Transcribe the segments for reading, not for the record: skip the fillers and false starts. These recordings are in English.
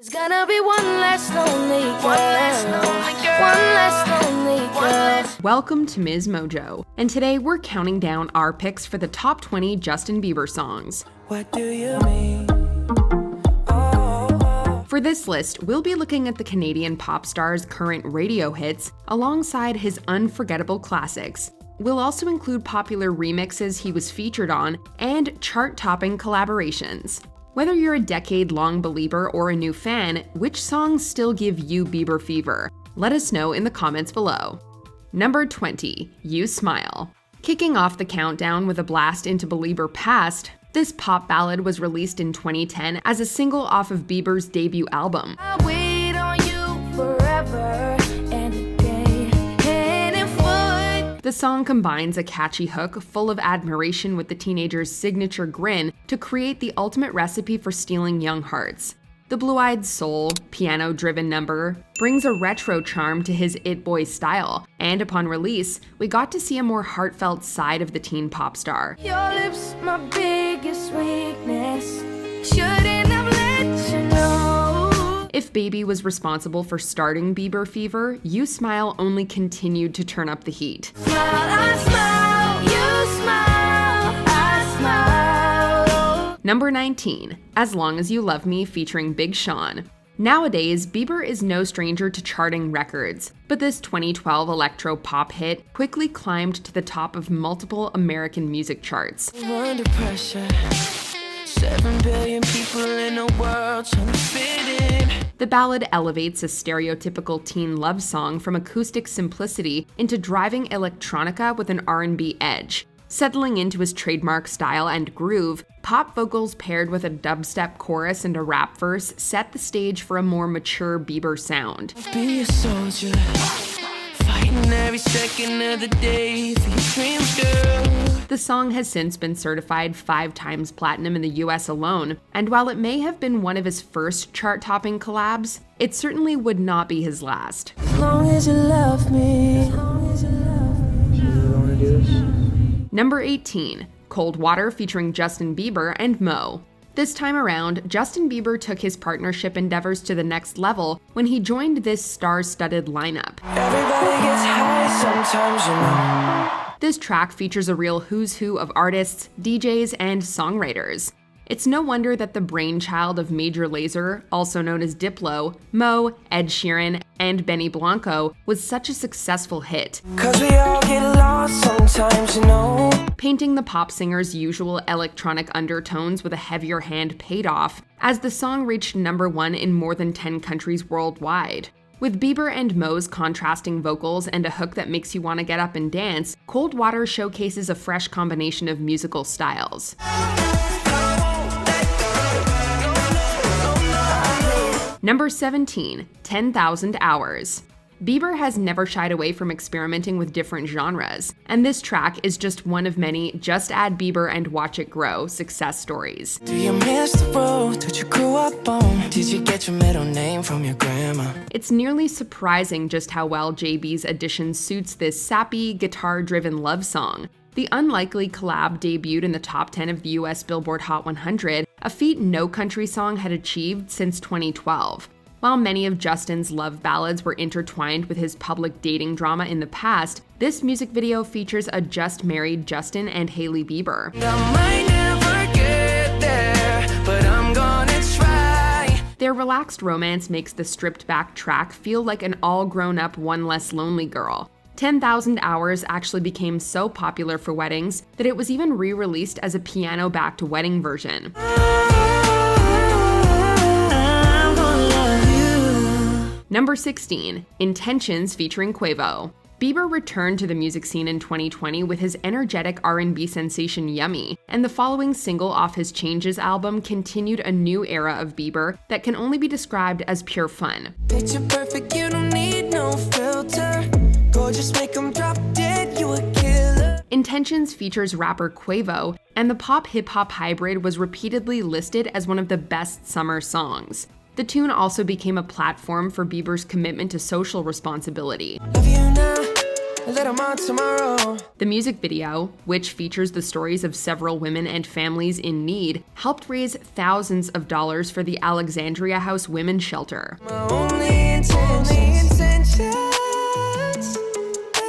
It's gonna be one less lonely girl. One less lonely girl. One less lonely girl. Welcome to MsMojo, and today we're counting down our picks for the top 20 Justin Bieber songs. What do you mean? For this list, we'll be looking at the Canadian pop star's current radio hits alongside his unforgettable classics. We'll also include popular remixes he was featured on and chart-topping collaborations. Whether you're a decade-long believer or a new fan, which songs still give you Bieber fever? Let us know in the comments below. Number 20, You Smile. Kicking off the countdown with a blast into Belieber Past, this pop ballad was released in 2010 as a single off of Bieber's debut album. I'll wait on you forever and a day and a foot. The song combines a catchy hook full of admiration with the teenager's signature grin to create the ultimate recipe for stealing young hearts. The blue-eyed soul, piano-driven number brings a retro charm to his It Boy style, and upon release, we got to see a more heartfelt side of the teen pop star. Your lips, my biggest weakness. Shouldn't have let you know. If Baby was responsible for starting Bieber fever, You Smile only continued to turn up the heat. Smile, I smile, you smile, I smile. Number 19, As Long As You Love Me featuring Big Sean. Nowadays, Bieber is no stranger to charting records, but this 2012 electro-pop hit quickly climbed to the top of multiple American music charts. We're under pressure. 7 billion people in the world trying to fit in. The ballad elevates a stereotypical teen love song from acoustic simplicity into driving electronica with an R&B edge. Settling into his trademark style and groove, pop vocals paired with a dubstep chorus and a rap verse set the stage for a more mature Bieber sound. Be a soldier, fighting every second of the day for your dreams, girl. The song has since been certified 5 times platinum in the US alone, and while it may have been one of his first chart-topping collabs, it certainly would not be his last. As long as you love me. As long as you love me. You wanna do this? Number 18, Cold Water featuring Justin Bieber and Mo. This time around, Justin Bieber took his partnership endeavors to the next level when he joined this star-studded lineup. Everybody gets high sometimes, you know. This track features a real who's who of artists, DJs, and songwriters. It's no wonder that the brainchild of Major Lazer, also known as Diplo, Mo, Ed Sheeran, and Benny Blanco, was such a successful hit. 'Cause we all get lost sometimes, you know. Painting the pop singer's usual electronic undertones with a heavier hand paid off, as the song reached number 1 in more than 10 countries worldwide. With Bieber and Mo's contrasting vocals and a hook that makes you want to get up and dance, Cold Water showcases a fresh combination of musical styles. Number 17, 10,000 Hours. Bieber has never shied away from experimenting with different genres, and this track is just one of many Just Add Bieber and Watch It Grow success stories. Do you miss the road that you grew up on? Did you get your middle name from your grandma? It's nearly surprising just how well JB's addition suits this sappy, guitar-driven love song. The unlikely collab debuted in the top 10 of the US Billboard Hot 100, a feat no country song had achieved since 2012. While many of Justin's love ballads were intertwined with his public dating drama in the past, this music video features a just married Justin and Hailey Bieber. I might never get there, but I'm gonna try. Their relaxed romance makes the stripped-back track feel like an all-grown-up One Less Lonely Girl. 10,000 Hours actually became so popular for weddings that it was even re-released as a piano-backed wedding version. Number 16, Intentions featuring Quavo. Bieber returned to the music scene in 2020 with his energetic R&B sensation Yummy, and the following single off his Changes album continued a new era of Bieber that can only be described as pure fun. Picture perfect, you don't need no filter. Gorgeous, make 'em drop dead, you a killer. Intentions features rapper Quavo, and the pop-hip-hop hybrid was repeatedly listed as one of the best summer songs. The tune also became a platform for Bieber's commitment to social responsibility. Love you now, let them on tomorrow. The music video, which features the stories of several women and families in need, helped raise thousands of dollars for the Alexandria House Women's Shelter. My only intentions, that's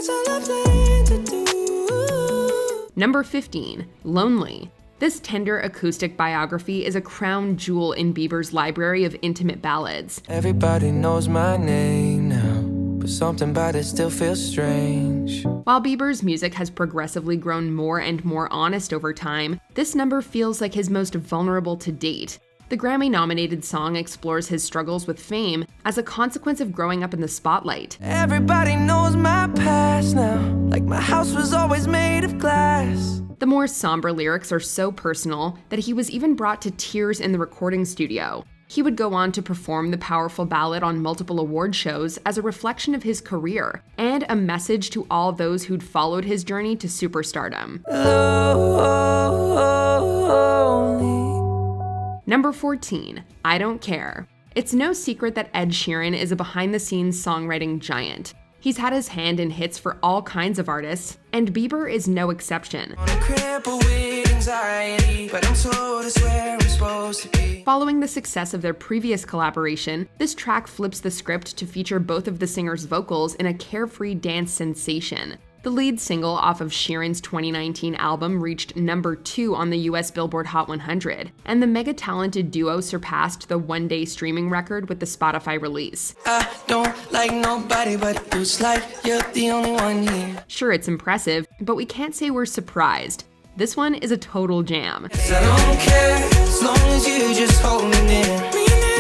all I plan to do. Number 15, Lonely. This tender acoustic biography is a crown jewel in Bieber's library of intimate ballads. Everybody knows my name now, but something about it still feels strange. While Bieber's music has progressively grown more and more honest over time, this number feels like his most vulnerable to date. The Grammy-nominated song explores his struggles with fame as a consequence of growing up in the spotlight. Everybody knows my past now, like my house was always made of glass. The more somber lyrics are so personal that he was even brought to tears in the recording studio. He would go on to perform the powerful ballad on multiple award shows as a reflection of his career and a message to all those who'd followed his journey to superstardom. Number 14, I Don't Care. It's no secret that Ed Sheeran is a behind-the-scenes songwriting giant. He's had his hand in hits for all kinds of artists, and Bieber is no exception. Following the success of their previous collaboration, this track flips the script to feature both of the singer's vocals in a carefree dance sensation. The lead single off of Sheeran's 2019 album reached number 2 on the US Billboard Hot 100, and the mega-talented duo surpassed the one-day streaming record with the Spotify release. I don't like nobody, but it looks like you're the only one here. Sure, it's impressive, but we can't say we're surprised. This one is a total jam. I don't care, as long as you just hold me near.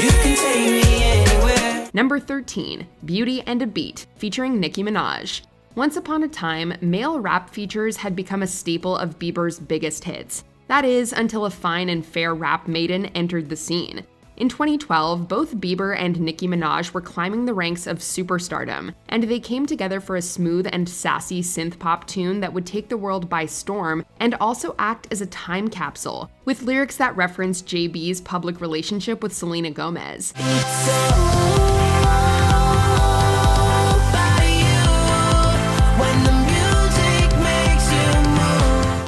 You can take me anywhere. Number 13, Beauty and a Beat, featuring Nicki Minaj. Once upon a time, male rap features had become a staple of Bieber's biggest hits. That is, until a fine and fair rap maiden entered the scene. In 2012, both Bieber and Nicki Minaj were climbing the ranks of superstardom, and they came together for a smooth and sassy synth-pop tune that would take the world by storm and also act as a time capsule, with lyrics that reference JB's public relationship with Selena Gomez.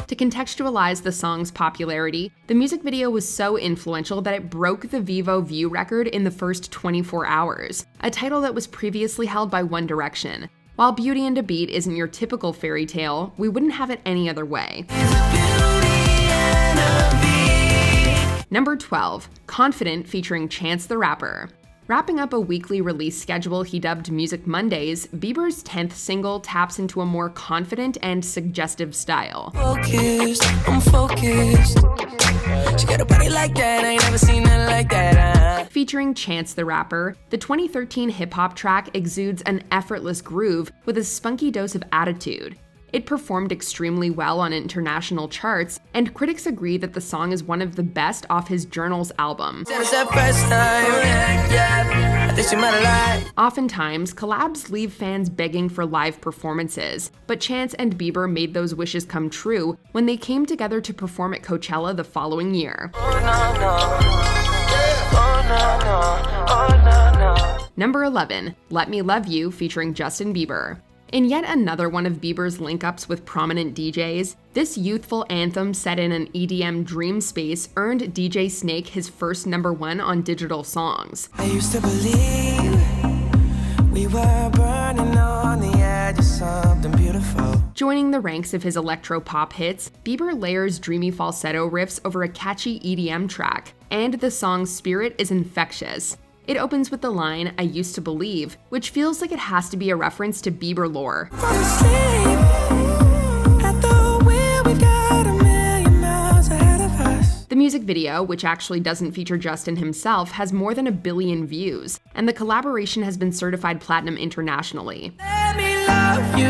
To contextualize the song's popularity, the music video was so influential that it broke the Vivo view record in the first 24 hours, a title that was previously held by One Direction. While Beauty and a Beat isn't your typical fairy tale, we wouldn't have it any other way. Number 12, Confident featuring Chance the Rapper. Wrapping up a weekly release schedule he dubbed Music Mondays, Bieber's 10th single taps into a more confident and suggestive style. I'm focused. She got a body like that, I ain't never seen nothing like that. Featuring Chance the Rapper, the 2013 hip-hop track exudes an effortless groove with a spunky dose of attitude. It performed extremely well on international charts, and critics agree that the song is one of the best off his Journals album. Oftentimes, collabs leave fans begging for live performances, but Chance and Bieber made those wishes come true when they came together to perform at Coachella the following year. Number 11, Let Me Love You featuring Justin Bieber. In yet another one of Bieber's link-ups with prominent DJs, this youthful anthem set in an EDM dream space earned DJ Snake his first number 1 on digital songs. I used to believe we were burning on the edge of something beautiful. Joining the ranks of his electro-pop hits, Bieber layers dreamy falsetto riffs over a catchy EDM track, and the song's spirit is infectious. It opens with the line, I used to believe, which feels like it has to be a reference to Bieber lore. The music video, which actually doesn't feature Justin himself, has more than 1 billion views, and the collaboration has been certified platinum internationally. Let me love you.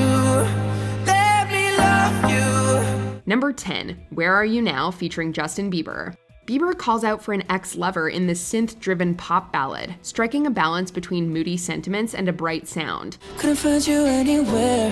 Let me love you. Number 10, Where Are You Now featuring Justin Bieber. Bieber calls out for an ex-lover in this synth-driven pop ballad, striking a balance between moody sentiments and a bright sound. Couldn't find you anywhere.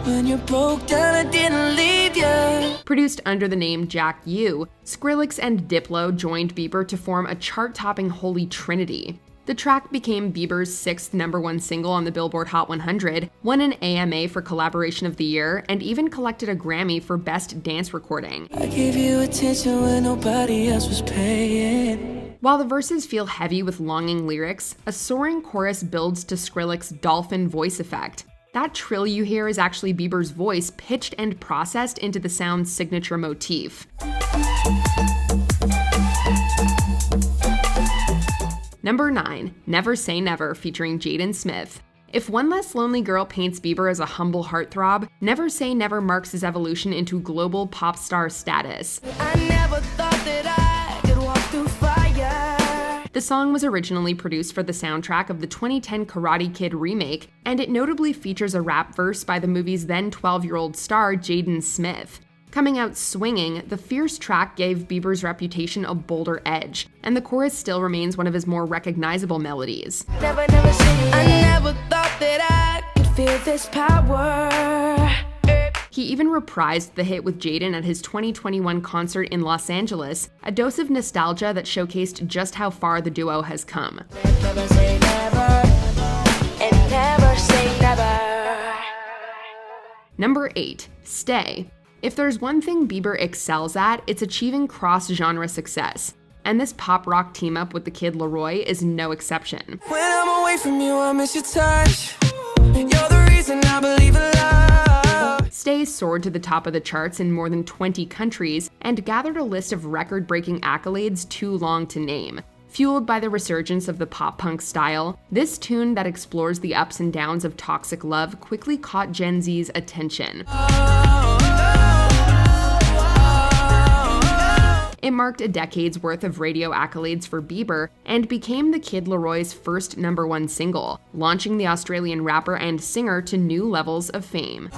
When you broke down, I didn't leave you. Produced under the name Jack U, Skrillex and Diplo joined Bieber to form a chart-topping holy trinity. The track became Bieber's 6th #1 single on the Billboard Hot 100, won an AMA for Collaboration of the Year, and even collected a Grammy for Best Dance Recording. I gave you attention when nobody else was paying. While the verses feel heavy with longing lyrics, a soaring chorus builds to Skrillex's dolphin voice effect. That trill you hear is actually Bieber's voice pitched and processed into the sound's signature motif. Number 9, Never Say Never featuring Jaden Smith. If One Less Lonely Girl paints Bieber as a humble heartthrob, Never Say Never marks his evolution into global pop star status. I never thought that I could walk through fire. The song was originally produced for the soundtrack of the 2010 Karate Kid remake, and it notably features a rap verse by the movie's then 12-year-old star Jaden Smith. Coming out swinging, the fierce track gave Bieber's reputation a bolder edge, and the chorus still remains one of his more recognizable melodies. Never say I never thought that I could feel this power. He even reprised the hit with Jaden at his 2021 concert in Los Angeles, a dose of nostalgia that showcased just how far the duo has come. Never say never, and never say never. Number 8, Stay. If there's one thing Bieber excels at, it's achieving cross-genre success. And this pop rock team-up with the kid Leroy is no exception. When I'm away from you, I miss your touch. You're the reason I believe in love. Stay soared to the top of the charts in more than 20 countries and gathered a list of record-breaking accolades too long to name. Fueled by the resurgence of the pop-punk style, this tune that explores the ups and downs of toxic love quickly caught Gen Z's attention. It marked a decade's worth of radio accolades for Bieber and became the Kid Leroy's first #1 single, launching the Australian rapper and singer to new levels of fame.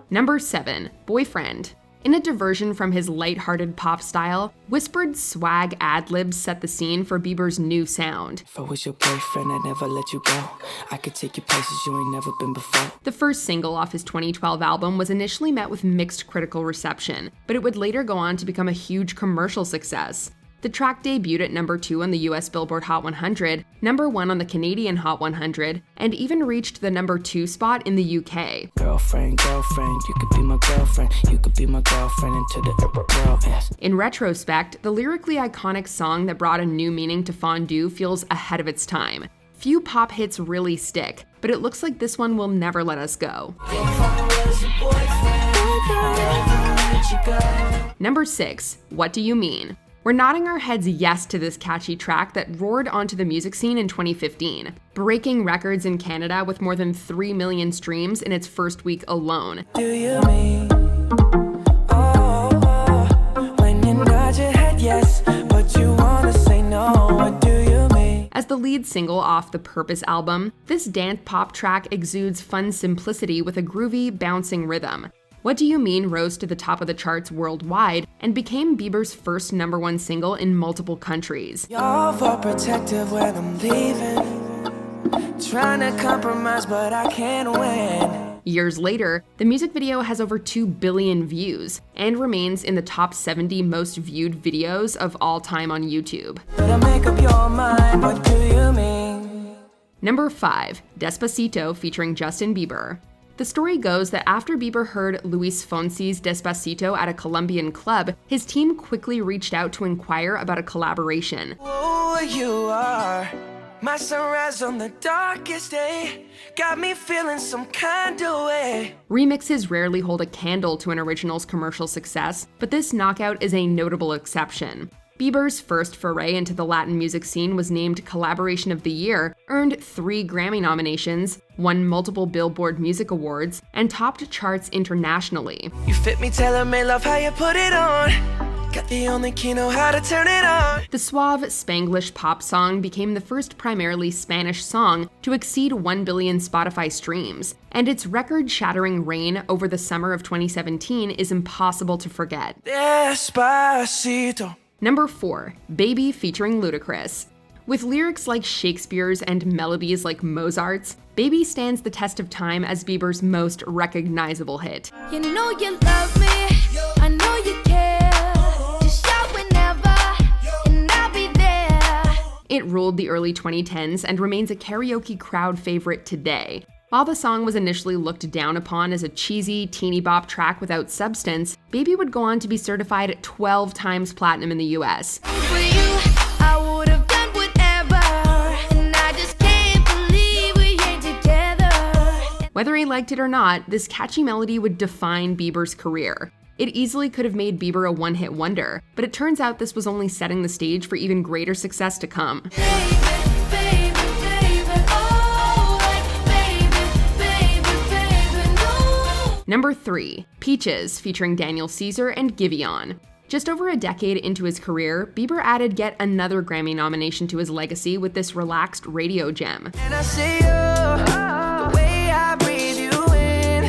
Number 7, Boyfriend. In a diversion from his light-hearted pop style, whispered swag ad-libs set the scene for Bieber's new sound. If I was your boyfriend, I'd never let you go. I could take you places you ain't never been before. The first single off his 2012 album was initially met with mixed critical reception, but it would later go on to become a huge commercial success. The track debuted at number 2 on the US Billboard Hot 100, number 1 on the Canadian Hot 100, and even reached the number 2 spot in the UK. Girlfriend, you could be my girlfriend. You could be my girlfriend into the world, yes. In retrospect, the lyrically iconic song that brought a new meaning to fondue feels ahead of its time. Few pop hits really stick, but it looks like this one will never let us go. Number 6, What Do You Mean? We're nodding our heads yes to this catchy track that roared onto the music scene in 2015, breaking records in Canada with more than 3 million streams in its first week alone. Do you mean? When you nod your head yes, but you wanna say no, what do you mean? As the lead single off the Purpose album, this dance pop track exudes fun simplicity with a groovy, bouncing rhythm. What Do You Mean rose to the top of the charts worldwide and became Bieber's first #1 single in multiple countries. You're overprotective when I'm leaving. Trying to compromise, but I can't win. Years later, the music video has over 2 billion views and remains in the top 70 most viewed videos of all time on YouTube. Better make up your mind, what do you mean? Number 5, Despacito featuring Justin Bieber. The story goes that after Bieber heard Luis Fonsi's Despacito at a Colombian club, his team quickly reached out to inquire about a collaboration. Oh, you are my sunrise on the darkest day. Got me feeling some kind of way. Remixes rarely hold a candle to an original's commercial success, but this knockout is a notable exception. Bieber's first foray into the Latin music scene was named Collaboration of the Year, earned 3 Grammy nominations, won multiple Billboard Music Awards, and topped charts internationally. You fit me, tailor-made, love how you put it on. Got the only key, know how to turn it on. The suave Spanglish pop song became the first primarily Spanish song to exceed 1 billion Spotify streams, and its record-shattering reign over the summer of 2017 is impossible to forget. Despacito. Number 4, Baby featuring Ludacris. With lyrics like Shakespeare's and melodies like Mozart's, Baby stands the test of time as Bieber's most recognizable hit. You know you love me, I know you care. Just shout when It ruled the early 2010s and remains a karaoke crowd favorite today. While the song was initially looked down upon as a cheesy, teeny bop track without substance, Baby would go on to be certified 12 times platinum in the US. For you, I would have done whatever, and I just can't believe we ain't together. Whether he liked it or not, this catchy melody would define Bieber's career. It easily could have made Bieber a one-hit wonder, but it turns out this was only setting the stage for even greater success to come. Number 3, Peaches, featuring Daniel Caesar and Giveon. Just over a decade into his career, Bieber added yet another Grammy nomination to his legacy with this relaxed radio gem. And I see you, the way I breathe you in,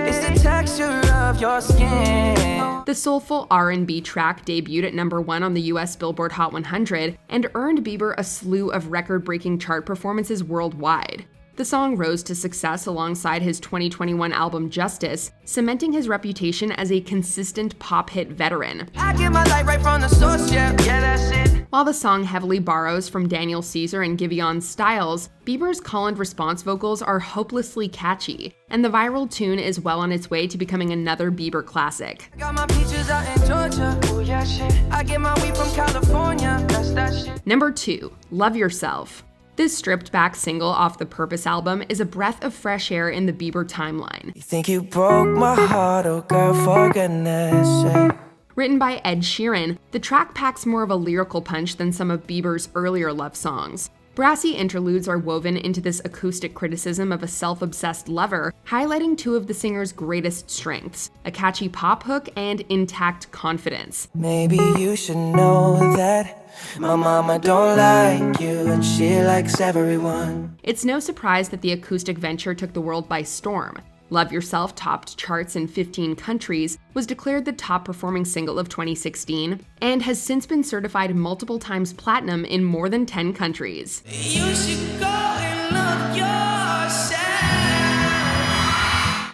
it's the texture of your skin. The soulful R&B track debuted at number 1 on the US Billboard Hot 100 and earned Bieber a slew of record-breaking chart performances worldwide. The song rose to success alongside his 2021 album Justice, cementing his reputation as a consistent pop hit veteran. I get my light right from the source, yeah, that's it. While the song heavily borrows from Daniel Caesar and Giveon's styles, Bieber's call and response vocals are hopelessly catchy, and the viral tune is well on its way to becoming another Bieber classic. Got my peaches out in Georgia, oh yeah shit. I get my weed from California, that's that shit. Number 2, Love Yourself. This stripped-back single off the Purpose album is a breath of fresh air in the Bieber timeline. You think you broke my heart, oh girl, for goodness sake. Written by Ed Sheeran, the track packs more of a lyrical punch than some of Bieber's earlier love songs. Brassy interludes are woven into this acoustic criticism of a self-obsessed lover, highlighting two of the singer's greatest strengths, a catchy pop hook and intact confidence. Maybe you should know that my mama don't like you and she likes everyone. It's no surprise that the acoustic venture took the world by storm. Love Yourself topped charts in 15 countries, was declared the top-performing single of 2016, and has since been certified multiple times platinum in more than 10 countries. You should go and love yourself.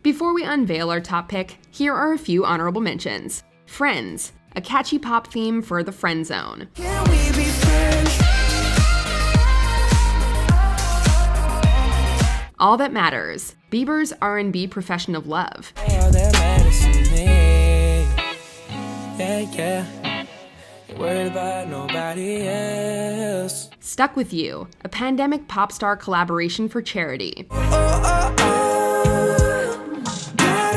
Before we unveil our top pick, here are a few honorable mentions. Friends, a catchy pop theme for the friend zone. Can we be friends? All That Matters, Bieber's R&B profession of love. All that matters to me. Yeah. Ain't worried about nobody else. Stuck With You, a pandemic pop star collaboration for charity. Got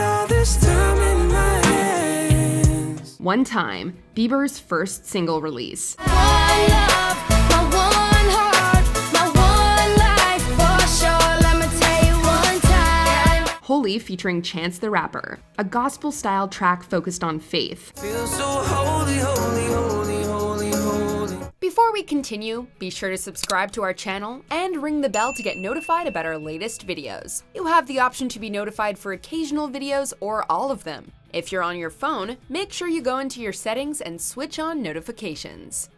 all this time in my hands. One Time, Bieber's first single release. One love, my one heart, my one life, for sure, let me tell you one time. Holy, featuring Chance the Rapper, a gospel-style track focused on faith. Feel so holy, holy, holy, holy, holy. Before we continue, be sure to subscribe to our channel and ring the bell to get notified about our latest videos. You have the option to be notified for occasional videos or all of them. If you're on your phone, make sure you go into your settings and switch on notifications.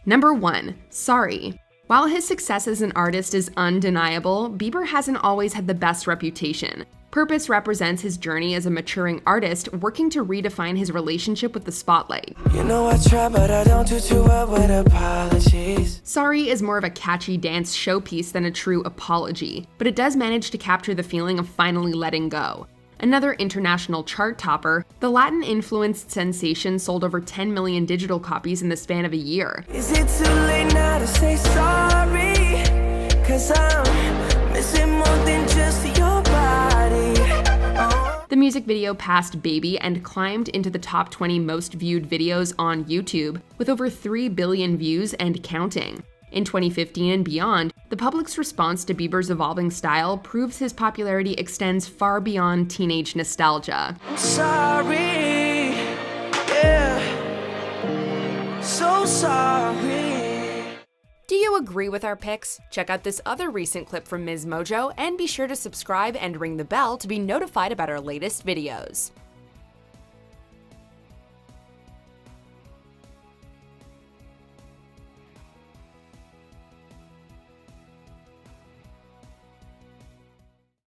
Number 1, Sorry. While his success as an artist is undeniable, Bieber hasn't always had the best reputation. Purpose represents his journey as a maturing artist working to redefine his relationship with the spotlight. You know I try, but I don't do too well with apologies. Sorry is more of a catchy dance showpiece than a true apology, but it does manage to capture the feeling of finally letting go. Another international chart topper, the Latin-influenced sensation sold over 10 million digital copies in the span of a year. Is it too late now to say sorry? 'Cause I'm missing more than just your body. The music video passed Baby and climbed into the top 20 most viewed videos on YouTube, with over 3 billion views and counting. In 2015 and beyond, the public's response to Bieber's evolving style proves his popularity extends far beyond teenage nostalgia. I'm sorry, yeah, so sorry. Do you agree with our picks? Check out this other recent clip from MsMojo and be sure to subscribe and ring the bell to be notified about our latest videos.